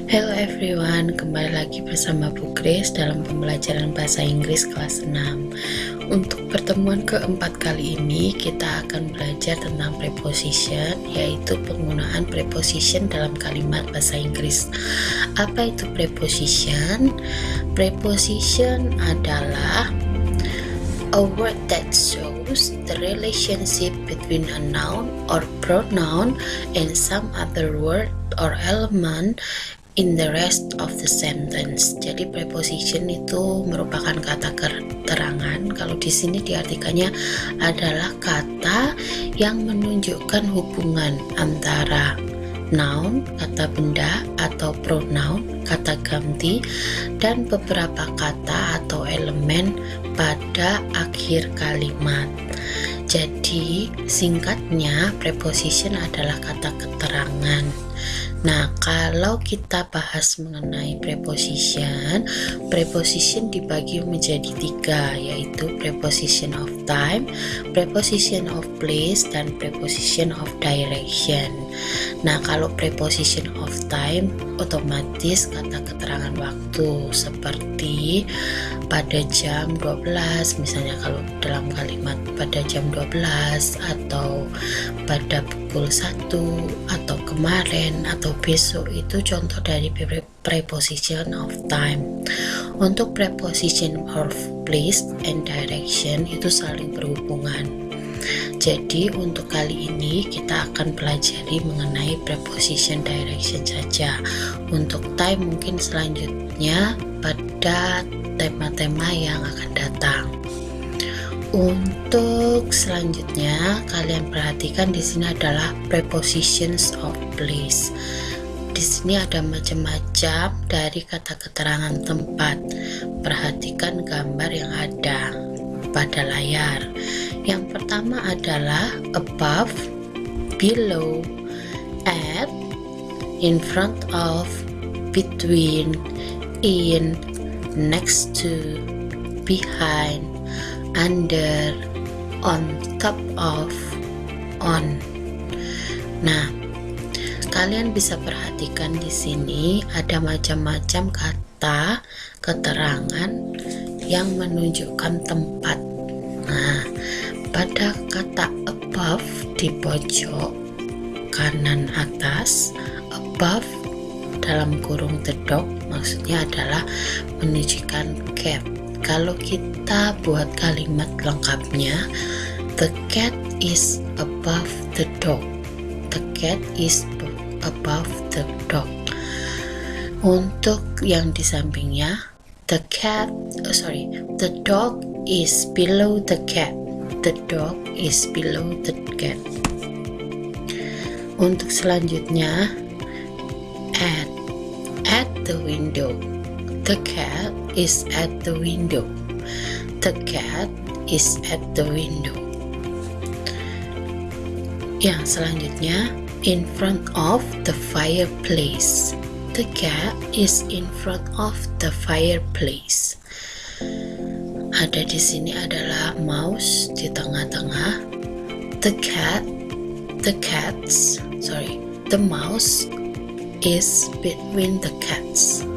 Hello everyone, kembali lagi bersama Bu Grace dalam pembelajaran bahasa Inggris kelas 6. Untuk pertemuan keempat kali ini kita akan belajar tentang preposition, yaitu penggunaan preposition dalam kalimat bahasa Inggris. Apa itu preposition? Preposition adalah a word that shows the relationship between a noun or pronoun and some other word or element in the rest of the sentence. Jadi preposition itu merupakan kata keterangan. Kalau di sini diartikannya adalah kata yang menunjukkan hubungan antara noun, kata benda, atau pronoun, kata ganti, dan beberapa kata atau elemen pada akhir kalimat. Jadi singkatnya preposition adalah kata keterangan. Nah, kalau kita bahas mengenai preposition, preposition dibagi menjadi 3, yaitu preposition of time, preposition of place, dan preposition of direction. Nah, kalau preposition of time otomatis kata keterangan waktu, seperti pada jam 12, misalnya kalau dalam kalimat pada jam 12, atau pada pukul 1, atau kemarin, atau besok, itu contoh dari preposition of time. Untuk preposition of place and direction itu saling berhubungan. Jadi untuk kali ini kita akan pelajari mengenai preposition direction saja. Untuk time mungkin selanjutnya pada tema-tema yang akan datang. Untuk selanjutnya kalian perhatikan di sini adalah prepositions of place. Di sini ada macam-macam dari kata keterangan tempat. Perhatikan gambar yang ada pada layar. Yang pertama adalah above, below, at, in front of, between, in, next to, behind, under, on top of, on. Nah, kalian bisa perhatikan di sini ada macam-macam kata keterangan yang menunjukkan tempat. Nah, pada kata above di pojok kanan atas, above dalam kurung the dog maksudnya adalah menunjukkan cat. Kalau kita buat kalimat lengkapnya, the cat is above the dog. The cat is above the dog. Untuk yang di sampingnya, the dog is below the cat. The dog is below the cat. Untuk selanjutnya, at the window. The cat is at the window. The cat is at the window. Yang selanjutnya, in front of the fireplace. The cat is in front of the fireplace. Ada di sini adalah mouse di tengah-tengah. The mouse is between the cats.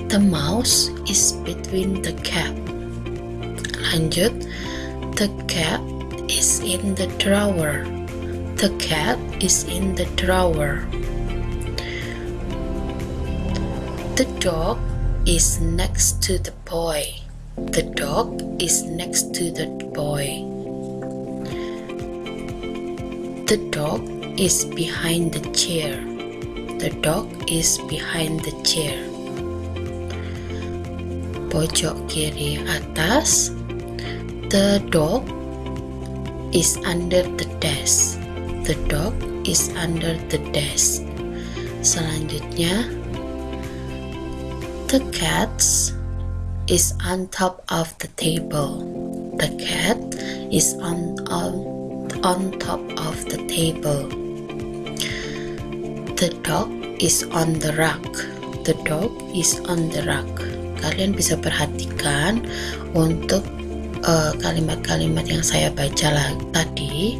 The mouse is between the cat. Lanjut, the cat is in the drawer. The cat is in the drawer. The dog is next to the boy. The dog is next to the boy. The dog is behind the chair. The dog is behind the chair. Pojok kiri atas, the dog is under the desk. The dog is under the desk. Selanjutnya, the cat is on top of the table. The cat is on top of the table. The dog is on the rug. The dog is on the rug. Kalian bisa perhatikan untuk kalimat-kalimat yang saya baca tadi.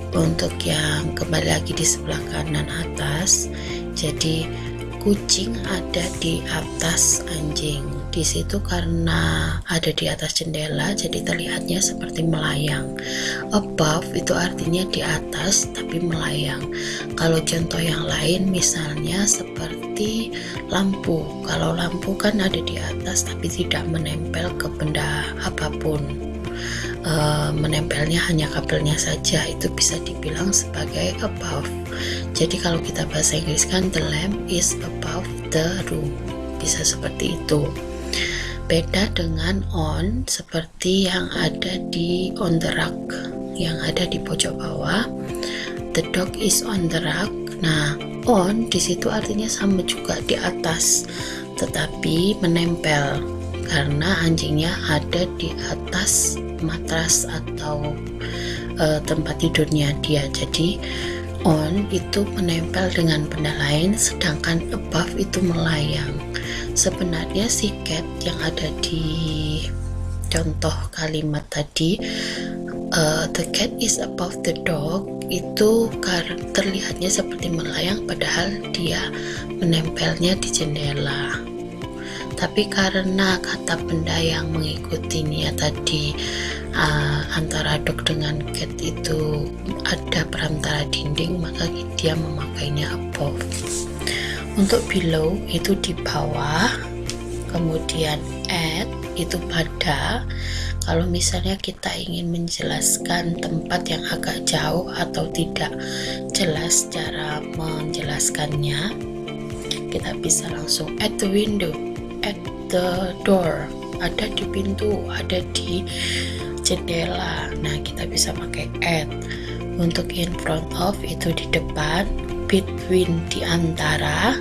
Untuk yang kembali lagi di sebelah kanan atas, jadi kucing ada di atas anjing. Di situ karena ada di atas jendela, jadi terlihatnya seperti melayang. Above itu artinya di atas tapi melayang. Kalau contoh yang lain misalnya seperti lampu. Kalau lampu kan ada di atas tapi tidak menempel ke benda apapun. Menempelnya hanya kabelnya saja, itu bisa dibilang sebagai above. Jadi kalau kita bahasa Inggris kan the lamp is above the room, bisa seperti itu. Beda dengan on, seperti yang ada di on the rug, yang ada di pojok bawah. The dog is on the rug. Nah, on di situ artinya sama juga di atas, tetapi menempel karena anjingnya ada di atas matras atau tempat tidurnya dia. Jadi on itu menempel dengan benda lain, sedangkan above itu melayang. Sebenarnya si cat yang ada di contoh kalimat tadi, the cat is above the dog, itu terlihatnya seperti melayang padahal dia menempelnya di jendela. Tapi karena kata benda yang mengikutinya tadi antara dog dengan cat itu ada perantara dinding, maka dia memakainya above. Untuk below itu di bawah, kemudian at itu pada. Kalau misalnya kita ingin menjelaskan tempat yang agak jauh atau tidak jelas cara menjelaskannya, kita bisa langsung at the window, at the door, ada di pintu, ada di jendela. Nah, kita bisa pakai at. Untuk in front of itu di depan, between di antara,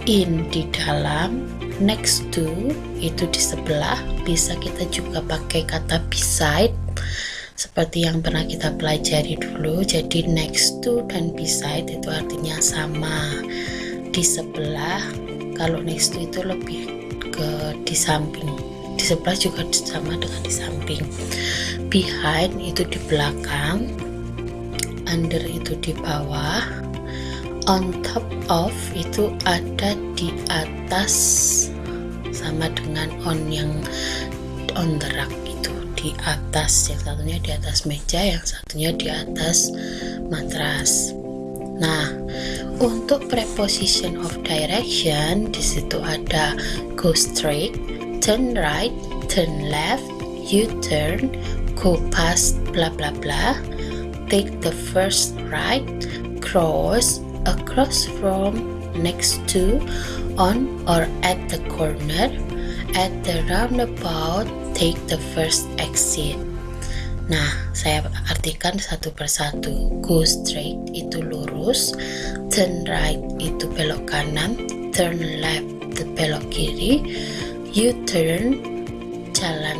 in di dalam, next to itu di sebelah. Bisa kita juga pakai kata beside seperti yang pernah kita pelajari dulu. Jadi next to dan beside itu artinya sama, di sebelah. Kalau next to itu lebih ke di samping, di sebelah juga sama dengan di samping. Behind itu di belakang, under itu di bawah, on top of itu ada di atas, sama dengan on yang on the rug itu di atas. Yang satunya di atas meja, yang satunya di atas matras. Nah, untuk preposition of direction di situ ada go straight, turn right, turn left, U-turn, go past bla bla bla, take the first right, cross, across from, next to, on or at the corner, at the roundabout, take the first exit. Nah, saya artikan satu persatu. Go straight itu lurus, turn right itu belok kanan, turn left itu belok kiri, U-turn jalan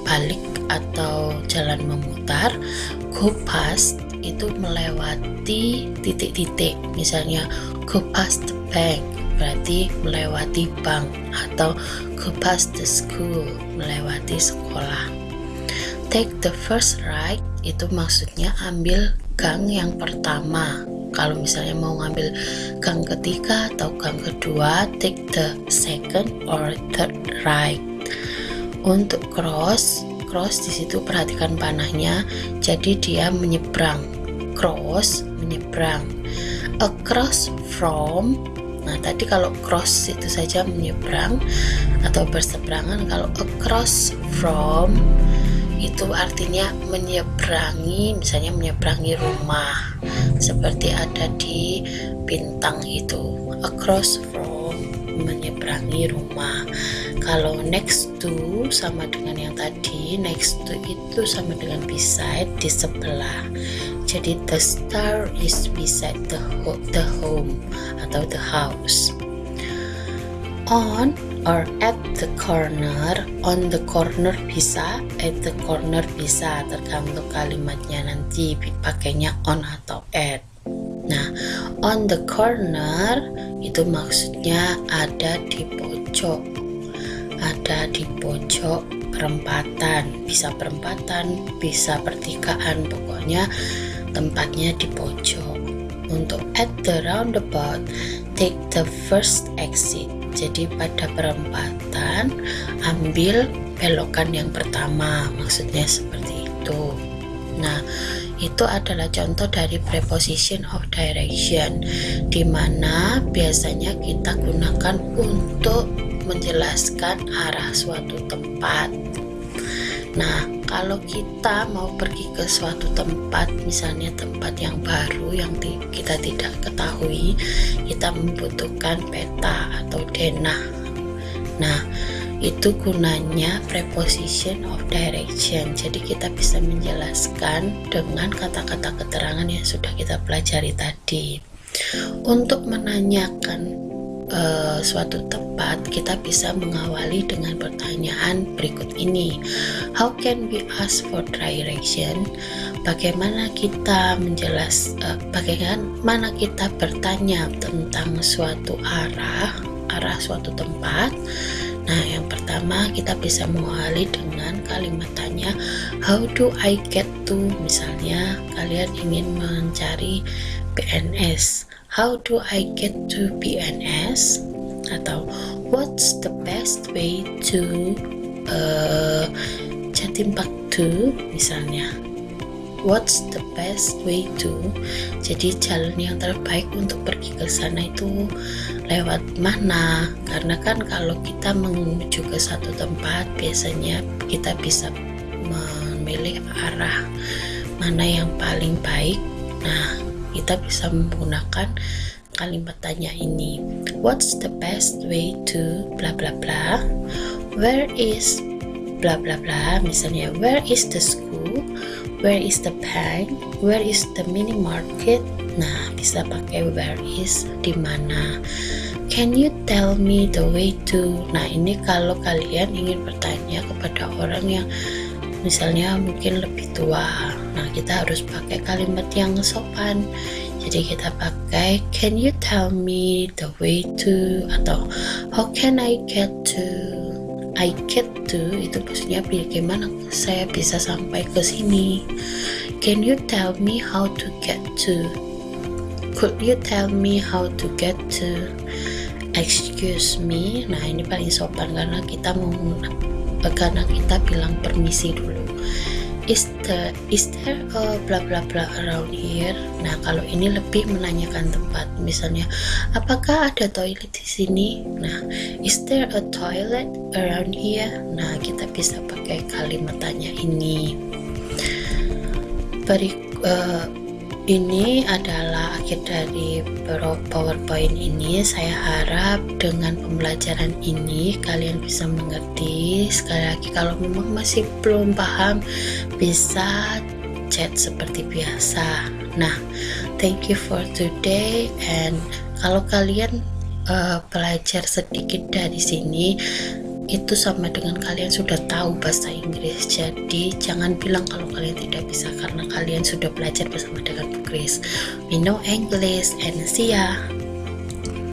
balik atau jalan memutar, go past itu melewati titik-titik, misalnya go past the bank berarti melewati bank, atau go past the school melewati sekolah. Take the first right itu maksudnya ambil gang yang pertama. Kalau misalnya mau ngambil gang ketiga atau gang kedua, take the second or third right. Untuk cross di situ perhatikan panahnya, jadi dia menyeberang. Cross menyeberang. Across from, nah tadi kalau cross itu saja menyeberang atau berseberangan. Kalau across from itu artinya menyeberangi, misalnya menyeberangi rumah, seperti ada di bintang itu, across from menyeberangi rumah. Kalau next to sama dengan yang tadi, next to itu sama dengan beside, di sebelah. Jadi the star is beside the home atau the house. On or at the corner, on the corner bisa, at the corner bisa, tergantung kalimatnya nanti pakainya on atau at. Nah, on the corner itu maksudnya ada di pojok, ada di pojok perempatan, bisa pertigaan, pokoknya tempatnya di pojok. untuk at the roundabout, take the first exit. Jadi pada perempatan ambil belokan yang pertama, maksudnya seperti itu. Nah, itu adalah contoh dari preposition of direction, di mana biasanya kita gunakan untuk menjelaskan arah suatu tempat. Nah, kalau kita mau pergi ke suatu tempat, misalnya tempat yang baru yang kita tidak ketahui, kita membutuhkan peta atau denah. Nah, itu gunanya preposition of direction. Jadi kita bisa menjelaskan dengan kata-kata keterangan yang sudah kita pelajari tadi. Untuk menanyakan suatu tempat, kita bisa mengawali dengan pertanyaan berikut ini. How can we ask for direction? Bagaimana kita bagaimana kita bertanya tentang suatu arah suatu tempat? Nah, yang pertama kita bisa mengawali dengan kalimat tanya, how do I get to? Misalnya kalian ingin mencari PNS, how do I get to PNS? Atau what's the best way to Jatim Baktu misalnya. What's the best way to? Jadi jalan yang terbaik untuk pergi ke sana itu lewat mana? Karena kan kalau kita menuju ke satu tempat, biasanya kita bisa memilih arah mana yang paling baik. Nah, kita bisa menggunakan kalimat tanya ini. What's the best way to bla bla bla? Where is bla bla bla? Misalnya, where is the school? Where is the bank? Where is the mini market? Nah, bisa pakai where is, di mana. Can you tell me the way to? Nah, ini kalau kalian ingin bertanya kepada orang yang misalnya mungkin lebih tua. Nah, kita harus pakai kalimat yang sopan. Jadi kita pakai can you tell me the way to, atau how can I get to? I get to itu maksudnya bagaimana saya bisa sampai ke sini. Can you tell me how to get to? Could you tell me how to get to? Excuse me. Nah, ini paling sopan karena kita bilang permisi dulu. Is there a bla bla bla around here? Nah, kalau ini lebih menanyakan tempat. Misalnya, apakah ada toilet di sini? Nah, is there a toilet around here? Nah, kita bisa pakai kalimat tanya ini. Ini adalah akhir dari PowerPoint ini. Saya harap dengan pembelajaran ini kalian bisa mengerti. Sekali lagi, kalau memang masih belum paham, bisa chat seperti biasa. Nah, thank you for today. And kalau kalian belajar sedikit dari sini, itu sama dengan kalian sudah tahu bahasa Inggris. Jadi jangan bilang kalau kalian tidak bisa, karena kalian sudah belajar bersama dengan Bu Kris. We know English and see ya.